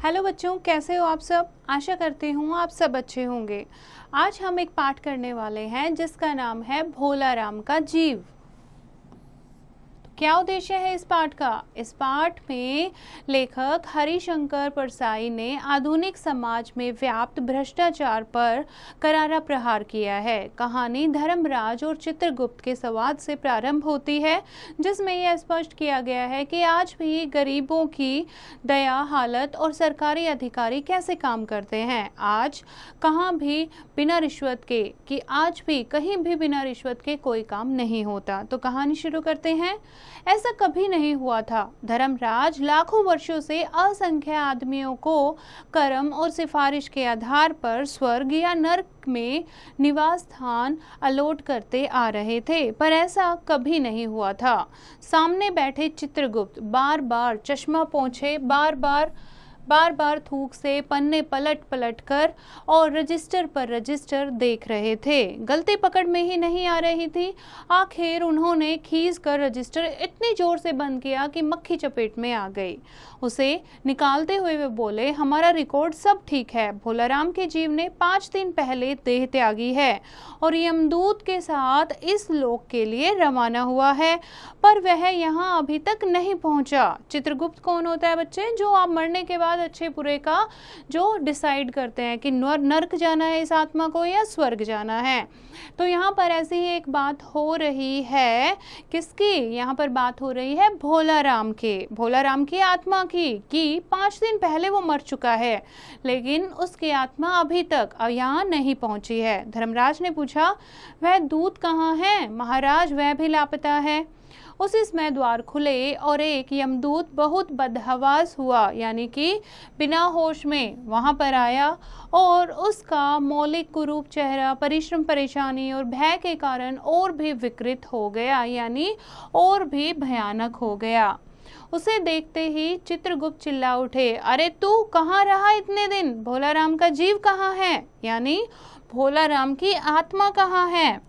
Hello बच्चों, कैसे हो आप सब। आशा करती हूँ आप सब अच्छे होंगे। आज हम एक पाठ करने वाले हैं जिसका नाम है भोला राम का जीव। क्या उद्देश्य है इस पाठ का? इस पाठ में लेखक हरिशंकर परसाई ने आधुनिक समाज में व्याप्त भ्रष्टाचार पर करारा प्रहार किया है। कहानी धर्मराज और चित्रगुप्त के संवाद से प्रारंभ होती है, जिसमें यह स्पष्ट किया गया है कि आज भी गरीबों की दया हालत और सरकारी अधिकारी कैसे काम करते हैं। आज भी कहीं भी बिना रिश्वत के कोई काम नहीं होता। तो कहानी शुरू करते हैं। ऐसा कभी नहीं हुआ था। धर्मराज लाखों वर्षों से असंख्य आदमियों को कर्म और सिफारिश के आधार पर स्वर्ग या नरक में निवास स्थान अलॉट करते आ रहे थे, पर ऐसा कभी नहीं हुआ था। सामने बैठे चित्रगुप्त बार बार चश्मा पोंछे, बार बार थूक से पन्ने पलट पलट कर और रजिस्टर पर रजिस्टर देख रहे थे। गलती पकड़ में ही नहीं आ रही थी। आखिर उन्होंने खींच कर रजिस्टर इतनी जोर से बंद किया कि मक्खी चपेट में आ गई। उसे निकालते हुए वे बोले, हमारा रिकॉर्ड सब ठीक है। भोलाराम के जीव ने 5 दिन पहले देह त्यागी है और यमदूत के साथ इस लोक के लिए रवाना हुआ है, पर वह यहाँ अभी तक नहीं पहुंचा। चित्रगुप्त कौन होता है बच्चे? जो आप मरने के बाद अच्छे बुरे का जो डिसाइड करते हैं कि नरक जाना है इस आत्मा को या स्वर्ग जाना है। तो यहाँ पर ऐसी ही एक बात हो रही है। किसकी? यहाँ पर बात हो रही है भोलाराम की आत्मा की, कि 5 दिन पहले वो मर चुका है, लेकिन उसकी आत्मा अभी तक यहाँ नहीं पहुंची है। धर्मराज ने पूछा, वह दूत कहाँ है? महाराज, वह भी लापता है। उसी समय द्वार खुले और एक यमदूत बहुत बदहवास हुआ, यानी कि बिना होश में वहां पर आया, और उसका मौलिक कुरूप चेहरा परिश्रम, परेशानी और भय के कारण और भी विकृत हो गया, यानी और भी भयानक हो गया। उसे देखते ही चित्रगुप्त चिल्ला उठे, अरे तू कहाँ रहा इतने दिन? भोलाराम का जीव कहाँ है? यानी भोलाराम की आत्मा कहाँ है?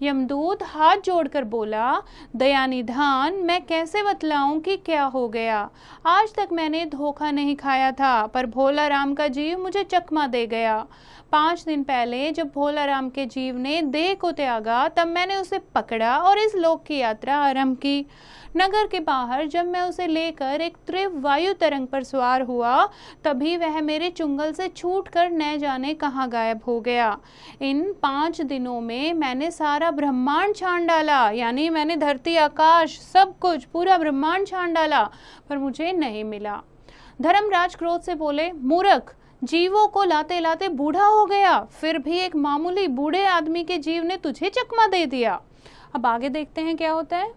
यमदूत हाथ जोड़कर बोला, दयानिधान, मैं कैसे बतलाऊं कि क्या हो गया। आज तक मैंने धोखा नहीं खाया था, पर भोलाराम का जीव मुझे चकमा दे गया। 5 दिन पहले जब भोलाराम के जीव ने देह को त्यागा, तब मैंने उसे पकड़ा और इस लोक की यात्रा आरंभ की। नगर के बाहर जब मैं उसे लेकर एक तीव्र वायु तरंग पर सवार हुआ, तभी वह मेरे चुंगल से छूटकर न जाने कहाँ गायब हो गया। इन 5 दिनों में मैंने सारा ब्रह्मांड छान डाला, यानी मैंने धरती आकाश सब कुछ पूरा ब्रह्मांड छान डाला, पर मुझे नहीं मिला। धर्मराज क्रोध से बोले, मूर्ख, जीवों को लाते लाते बूढ़ा हो गया, फिर भी एक मामूली बूढ़े आदमी के जीव ने तुझे चकमा दे दिया। अब आगे देखते हैं क्या होता है।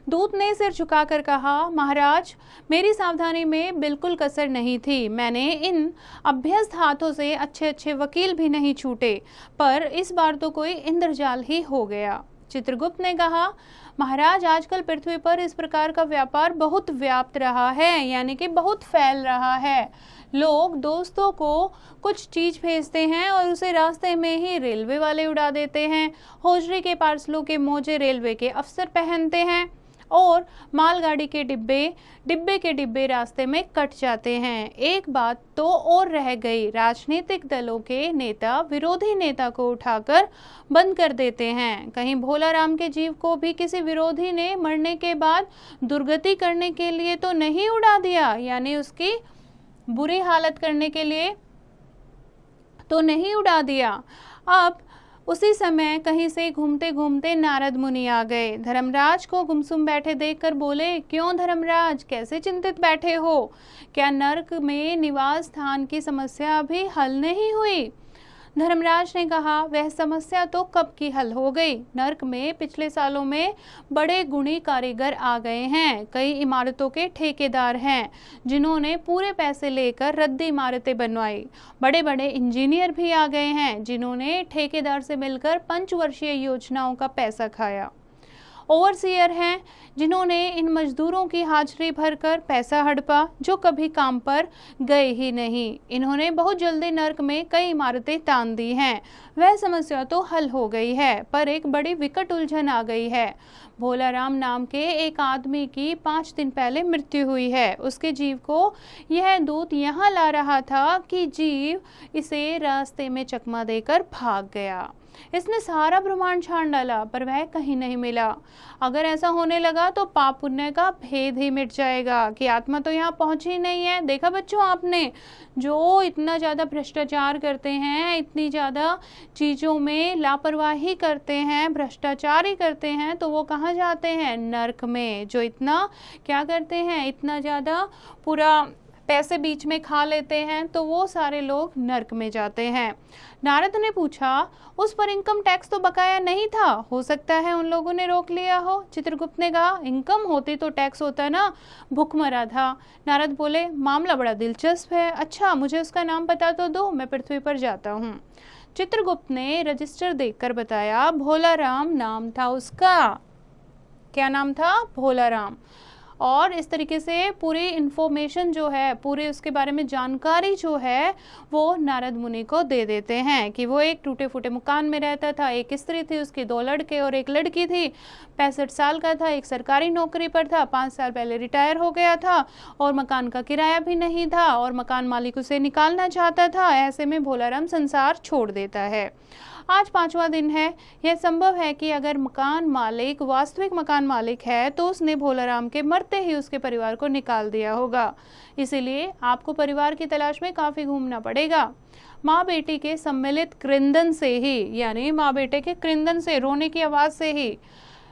दूत ने सिर झुकाकर कहा, महाराज, मेरी सावधानी में बिल्कुल कसर नहीं थी। मैंने इन अभ्यस्त हाथों से अच्छे अच्छे वकील भी नहीं छूटे, पर इस बार तो कोई इंद्रजाल ही हो गया। चित्रगुप्त ने कहा, महाराज, आजकल पृथ्वी पर इस प्रकार का व्यापार बहुत व्याप्त रहा है, यानी कि बहुत फैल रहा है। लोग दोस्तों को कुछ चीज भेजते हैं और उसे रास्ते में ही रेलवे वाले उड़ा देते हैं। हौजरी के पार्सलों के मोजे रेलवे के अफसर पहनते हैं और मालगाड़ी के डिब्बे रास्ते में कट जाते हैं। एक बात तो और रह गई, राजनीतिक दलों के नेता विरोधी नेता को उठाकर बंद कर देते हैं। कहीं भोलाराम के जीव को भी किसी विरोधी ने मरने के बाद दुर्गति करने के लिए तो नहीं उड़ा दिया, यानी उसकी बुरी हालत करने के लिए तो नहीं उड़ा दिया। अब उसी समय कहीं से घूमते घूमते नारद मुनि आ गए। धर्मराज को गुमसुम बैठे देखकर बोले, क्यों धर्मराज, कैसे चिंतित बैठे हो? क्या नरक में निवास स्थान की समस्या अभी हल नहीं हुई? धर्मराज ने कहा, वह समस्या तो कब की हल हो गई। नरक में पिछले सालों में बड़े गुणी कारीगर आ गए हैं। कई इमारतों के ठेकेदार हैं जिन्होंने पूरे पैसे लेकर रद्दी इमारतें बनवाई। बड़े बड़े इंजीनियर भी आ गए हैं जिन्होंने ठेकेदार से मिलकर 5 वर्षीय योजनाओं का पैसा खाया। ओवरसीयर हैं जिन्होंने इन मजदूरों की हाजिरी भरकर पैसा हड़पा, जो कभी काम पर गए ही नहीं। इन्होंने बहुत जल्दी नरक में कई इमारतें तान दी हैं। वह समस्या तो हल हो गई है, पर एक बड़ी विकट उलझन आ गई है। भोलाराम नाम के एक आदमी की 5 दिन पहले मृत्यु हुई है। उसके जीव को यह दूत यहाँ ला रहा था कि जीव इसे रास्ते में चकमा देकर भाग गया। इसने सारा ब्रह्मांड छान डाला पर वह कहीं नहीं मिला। अगर ऐसा होने लगा तो पाप पुण्य का भेद ही मिट जाएगा कि आत्मा तो यहाँ पहुंची ही नहीं है। देखा बच्चों आपने, जो इतना ज़्यादा भ्रष्टाचार करते हैं, इतनी ज़्यादा चीज़ों में लापरवाही करते हैं, भ्रष्टाचार ही करते हैं, तो वो कहाँ जाते हैं? नरक में। जो इतना क्या करते हैं, इतना ज़्यादा पूरा पैसे बीच में खा लेते हैं, तो वो सारे लोग नरक में जाते हैं। नारद ने पूछा, उस पर इनकम टैक्स तो बकाया नहीं था, हो सकता है उन लोगों ने रोक लिया हो। चित्रगुप्त ने कहा, इनकम होती तो टैक्स होता ना, भूखमरा था। नारद बोले, मामला बड़ा दिलचस्प है, अच्छा मुझे उसका नाम बता तो दो, मैं पृथ्वी पर जाता हूँ। चित्रगुप्त ने रजिस्टर देखकर बताया, भोलाराम नाम था उसका। क्या नाम था? भोलाराम। और इस तरीके से पूरी इन्फॉर्मेशन जो है, पूरे उसके बारे में जानकारी जो है, वो नारद मुनि को दे देते हैं कि वो एक टूटे फूटे मकान में रहता था, एक स्त्री थी, उसके 2 लड़के और एक लड़की थी, 65 साल का था, एक सरकारी नौकरी पर था, 5 साल पहले रिटायर हो गया था और मकान का किराया भी नहीं था और मकान मालिक उसे निकालना चाहता था। ऐसे में भोलाराम संसार छोड़ देता है। आज 5वां दिन है। यह संभव है कि अगर मकान मालिक वास्तविक मकान मालिक है तो उसने भोलाराम के मरते ही उसके परिवार को निकाल दिया होगा। इसीलिए आपको परिवार की तलाश में काफ़ी घूमना पड़ेगा। माँ बेटी के सम्मिलित क्रंदन से ही, यानी माँ बेटे के क्रंदन से, रोने की आवाज़ से ही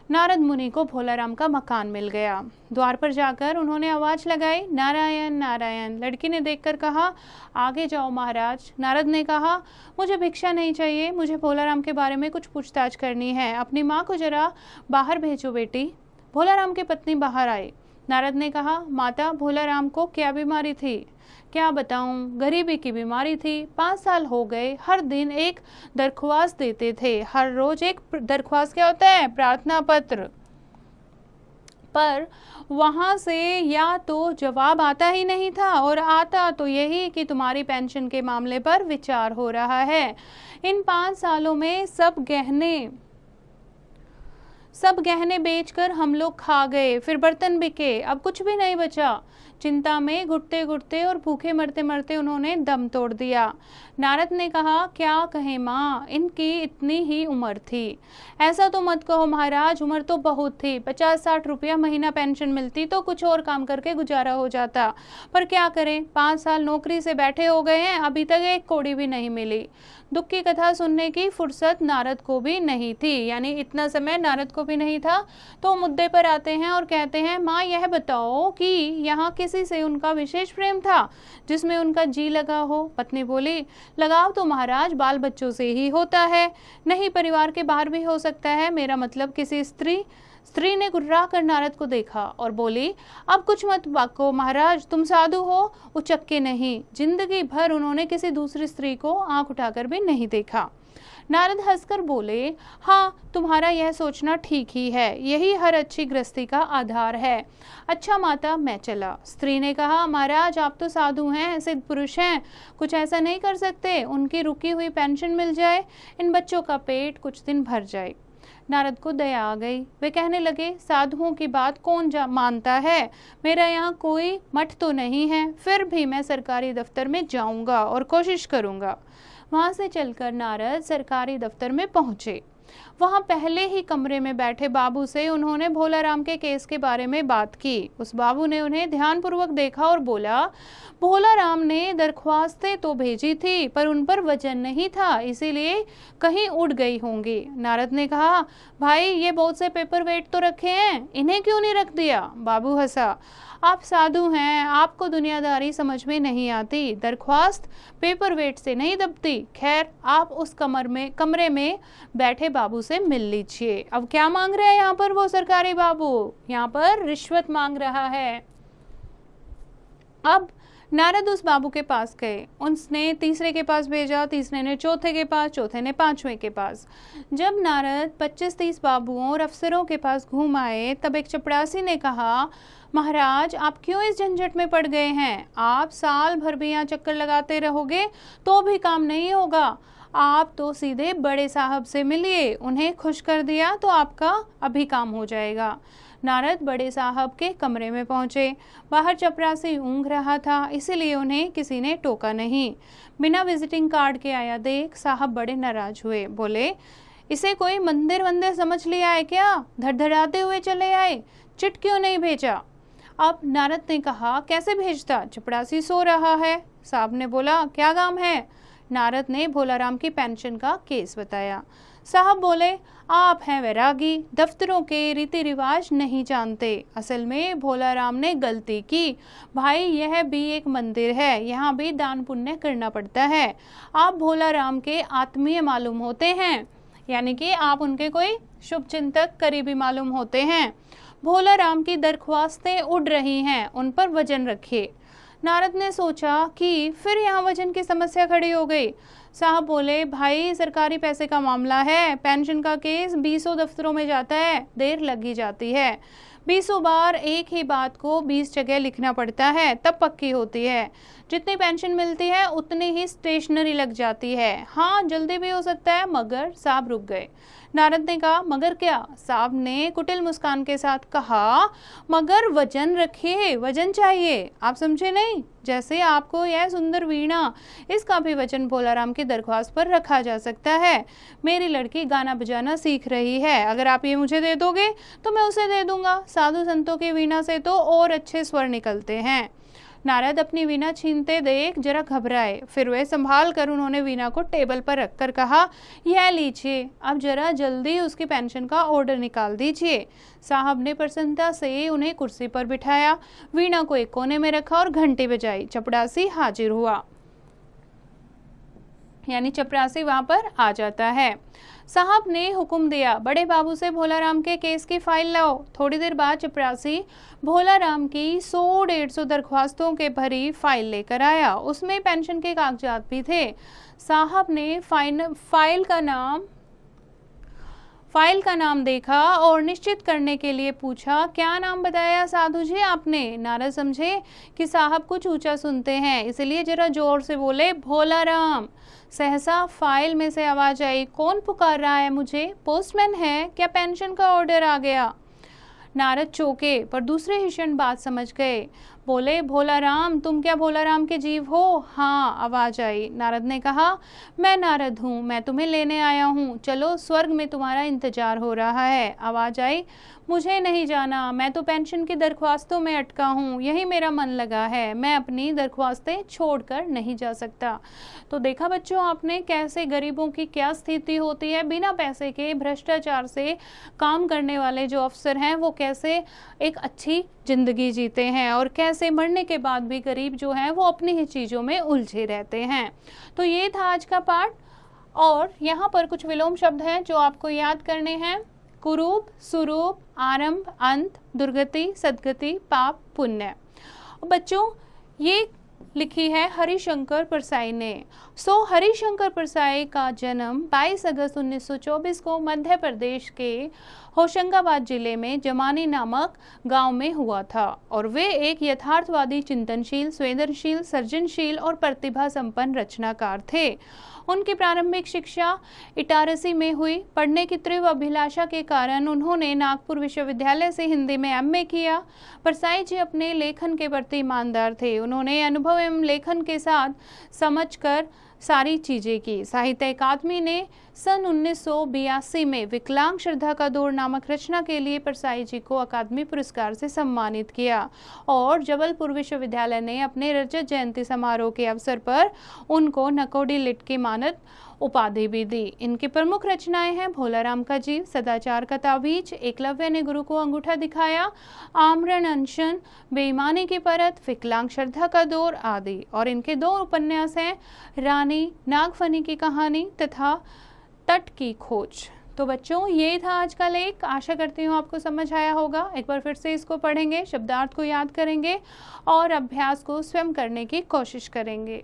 नारद मुनि को भोलाराम का मकान मिल गया। द्वार पर जाकर उन्होंने आवाज लगाई, नारायण नारायण। लड़की ने देखकर कहा, आगे जाओ महाराज। नारद ने कहा, मुझे भिक्षा नहीं चाहिए, मुझे भोलाराम के बारे में कुछ पूछताछ करनी है। अपनी माँ को जरा बाहर भेजो बेटी। भोलाराम की पत्नी बाहर आई। नारद ने कहा, माता, भोलाराम को क्या बीमारी थी? क्या बताऊं, गरीबी की बीमारी थी। 5 साल हो गए, हर दिन एक दरख्वास्त देते थे। हर रोज एक दरख्वास्त क्या होता है? प्रार्थना पत्र। पर वहां से या तो जवाब आता ही नहीं था, और आता तो यही कि तुम्हारी पेंशन के मामले पर विचार हो रहा है। इन 5 सालों में सब गहने बेचकर हम लोग खा गए, फिर बर्तन बिके, अब कुछ भी नहीं बचा। चिंता में घुटते घुटते और भूखे मरते मरते उन्होंने दम तोड़ दिया। नारद ने कहा, क्या कहें माँ, इनकी इतनी ही उम्र थी। ऐसा तो मत कहो महाराज, उम्र तो बहुत थी। 50-60 रुपया महीना पेंशन मिलती तो कुछ और काम करके गुजारा हो जाता, पर क्या करें, 5 साल नौकरी से बैठे हो गए हैं, अभी तक एक कौड़ी भी नहीं मिली। दुख की कथा सुनने की फुर्सत नारद को भी नहीं थी, यानी इतना समय नारद को भी नहीं था। तो मुद्दे पर आते हैं और कहते हैं, माँ यह बताओ कि यहाँ किसी से उनका विशेष प्रेम था जिसमें उनका जी लगा हो? पत्नी बोली, लगाव तो महाराज बाल बच्चों से ही होता है, नहीं परिवार के बाहर भी हो सकता है, मेरा मतलब किसी स्त्री ने गुर्रा कर नारद को देखा और बोली, अब कुछ मत बाको महाराज, तुम साधु हो, उचक्के नहीं। जिंदगी भर उन्होंने किसी दूसरी स्त्री को आंख उठाकर भी नहीं देखा। नारद हंसकर बोले, हाँ तुम्हारा यह सोचना ठीक ही है, यही हर अच्छी गृहस्थी का आधार है। अच्छा माता, मैं चला। स्त्री ने कहा, महाराज आप तो साधु हैं, सिद्ध पुरुष हैं, कुछ ऐसा नहीं कर सकते, उनकी रुकी हुई पेंशन मिल जाए, इन बच्चों का पेट कुछ दिन भर जाए। नारद को दया आ गई। वे कहने लगे, साधुओं की बात कौन मानता है? मेरा यहाँ कोई मठ तो नहीं है, फिर भी मैं सरकारी दफ्तर में जाऊंगा और कोशिश करूंगा। वहां से चलकर नारद सरकारी दफ्तर में पहुंचे। वहां पहले ही कमरे में बैठे बाबू से उन्होंने भोलाराम के केस के बारे में बात की। उस बाबू ने उन्हें ध्यानपूर्वक देखा और बोला, भोलाराम ने दरख्वास्तें तो भेजी थी पर उन पर वजन नहीं था, इसीलिए कहीं उड़ गई होंगी। नारद ने कहा, भाई ये बहुत से पेपर वेट तो रखे हैं, इन्हें क्यों नहीं रख दिया? बाबू हंसा, आप साधु हैं, आपको दुनियादारी समझ में नहीं आती, दरख्वास्त पेपर वेट से नहीं दबती। खैर आप उस कमरे में बैठे बाबू से मिल लीजिए। अब क्या मांग रहे हैं यहाँ पर वो सरकारी बाबू? यहाँ पर रिश्वत मांग रहा है। अब नारद उस बाबू के पास गए, उसने तीसरे के पास भेजा, तीसरे ने चौथे के पास, चौथे ने पांचवें के पास। जब नारद 25-30 बाबुओं और अफसरों के पास घूम आए, तब एक चपड़ासी ने कहा, महाराज आप क्यों इस झंझट में पड़ गए हैं? आप साल भर भी यहाँ चक्कर लगाते रहोगे तो भी काम नहीं होगा। आप तो सीधे बड़े साहब से मिलिए, उन्हें खुश कर दिया तो आपका अभी काम हो जाएगा। नारद बड़े साहब के कमरे में पहुंचे। बाहर चपरासी ऊँघ रहा था, इसीलिए उन्हें किसी ने टोका नहीं। बिना विजिटिंग कार्ड के आया देख साहब बड़े नाराज हुए। बोले, इसे कोई मंदिर वंदिर समझ लिया है क्या? धड़धड़ाते हुए चले आए, चिट क्यों नहीं भेजा? अब नारद ने कहा, कैसे भेजता, चपरासी सो रहा है। साहब ने बोला, क्या काम है? नारद ने भोलाराम की पेंशन का केस बताया। साहब बोले, आप हैं वैरागी, दफ्तरों के रीति रिवाज नहीं जानते। असल में भोलाराम ने गलती की। भाई, यह भी एक मंदिर है, यहाँ भी दान पुण्य करना पड़ता है। आप भोलाराम के आत्मीय मालूम होते हैं, यानी कि आप उनके कोई शुभ चिंतक करीबी मालूम होते हैं। भोलाराम की दरख्वास्तें उड़ रही हैं, उन पर वजन रखिए। नारद ने सोचा कि फिर यहाँ वजन की समस्या खड़ी हो गई। साहब बोले, भाई सरकारी पैसे का मामला है, पेंशन का केस 20 दफ्तरों में जाता है, देर लग ही जाती है। 20 बार एक ही बात को 20 जगह लिखना पड़ता है, तब पक्की होती है। जितनी पेंशन मिलती है उतनी ही स्टेशनरी लग जाती है। हाँ, जल्दी भी हो सकता है, मगर साहब रुक गए। नारद ने कहा, मगर क्या? साहब ने कुटिल मुस्कान के साथ कहा, मगर वजन रखिए, वजन चाहिए। आप समझे नहीं? जैसे आपको यह सुंदर वीणा, इसका भी वजन भोलाराम की दरख्वास्त पर रखा जा सकता है। मेरी लड़की गाना बजाना सीख रही है, अगर आप ये मुझे दे दोगे तो मैं उसे दे दूंगा। साधु संतों की वीणा से तो और अच्छे स्वर निकलते हैं। नारद अपनी वीणा छीनते देख जरा घबराए, फिर वे संभाल कर उन्होंने वीणा को टेबल पर रखकर कहा, यह लीजिए, अब जरा जल्दी उसकी पेंशन का ऑर्डर निकाल दीजिए। साहब ने प्रसन्नता से उन्हें कुर्सी पर बिठाया, वीणा को एक कोने में रखा और घंटी बजाई। चपरासी हाजिर हुआ, यानी चपरासी वहां पर आ जाता है। साहब ने हुक्म दिया, बड़े बाबू से भोलाराम के केस की फाइल लाओ। थोड़ी देर बाद चपरासी भोलाराम की 100-150 दरख्वास्तों के भरी फाइल लेकर आया। उसमें पेंशन के कागजात भी थे। साहब ने फाइल का नाम देखा और निश्चित करने के लिए पूछा, क्या नाम बताया साधु जी आपने? नारद समझे कि साहब कुछ ऊंचा सुनते हैं, इसलिए जरा जोर से बोले, भोलाराम। सहसा फाइल में से आवाज आई, कौन पुकार रहा है मुझे? पोस्टमैन है क्या? पेंशन का ऑर्डर आ गया। नारद चौंके, पर दूसरे ही क्षण बात समझ गए। बोले, भोलाराम, तुम क्या भोलाराम के जीव हो? हाँ, आवाज आई। नारद ने कहा, मैं नारद हूँ, मैं तुम्हें लेने आया हूँ, चलो स्वर्ग में तुम्हारा इंतजार हो रहा है। आवाज आई, मुझे नहीं जाना, मैं तो पेंशन की दरख्वास्तों में अटका हूँ, यही मेरा मन लगा है, मैं अपनी दरख्वास्तें छोड़कर नहीं जा सकता। तो देखा बच्चों आपने कैसे गरीबों की क्या स्थिति होती है। बिना पैसे के भ्रष्टाचार से काम करने वाले जो अफसर हैं वो कैसे एक अच्छी जिंदगी जीते हैं और कैसे मरने के बाद भी गरीब जो हैं वो अपनी ही चीज़ों में उलझे रहते हैं। तो ये था आज का पाठ, और यहाँ पर कुछ विलोम शब्द हैं जो आपको याद करने हैं। कुरूप, सुरूप, आरंभ, अंत, दुर्गति, सदगति, पाप, पुण्य। बच्चों ये लिखी है हरिशंकर परसाई ने। हरिशंकर परसाई का जन्म 22 अगस्त 1924 को मध्य प्रदेश के होशंगाबाद जिले में जमानी नामक गांव में हुआ था, और वे एक यथार्थवादी, चिंतनशील, संवेदनशील, सृजनशील और प्रतिभा संपन्न रचनाकार थे। उनकी प्रारंभिक शिक्षा इटारसी में हुई। पढ़ने की तीव्र अभिलाषा के कारण उन्होंने नागपुर विश्वविद्यालय से हिंदी में एमए किया। परसाई जी अपने लेखन के प्रति ईमानदार थे। उन्होंने अनुभव एवं लेखन के साथ समझकर सारी चीज़ें की। साहित्य अकादमी ने सन 1982 में विकलांग श्रद्धा का दौर नामक रचना के लिए परसाई जी को अकादमी पुरस्कार से सम्मानित किया, और जबलपुर विश्वविद्यालय ने अपने रजत जयंती समारोह के अवसर पर उनको नकोडी लिट की मानद उपाधि भी दी। इनकी प्रमुख रचनाएं हैं भोलाराम का जीव, सदाचार का तावीज, एकलव्य ने गुरु को अंगूठा दिखाया, आमरण अनशन, बेईमानी की परत, विकलांग श्रद्धा का दौर आदि। और इनके 2 उपन्यास हैं, रानी नागफनी की कहानी तथा तट की खोज। तो बच्चों ये था आज का लेख। आशा करती हूँ आपको समझ आया होगा। एक बार फिर से इसको पढ़ेंगे, शब्दार्थ को याद करेंगे और अभ्यास को स्वयं करने की कोशिश करेंगे।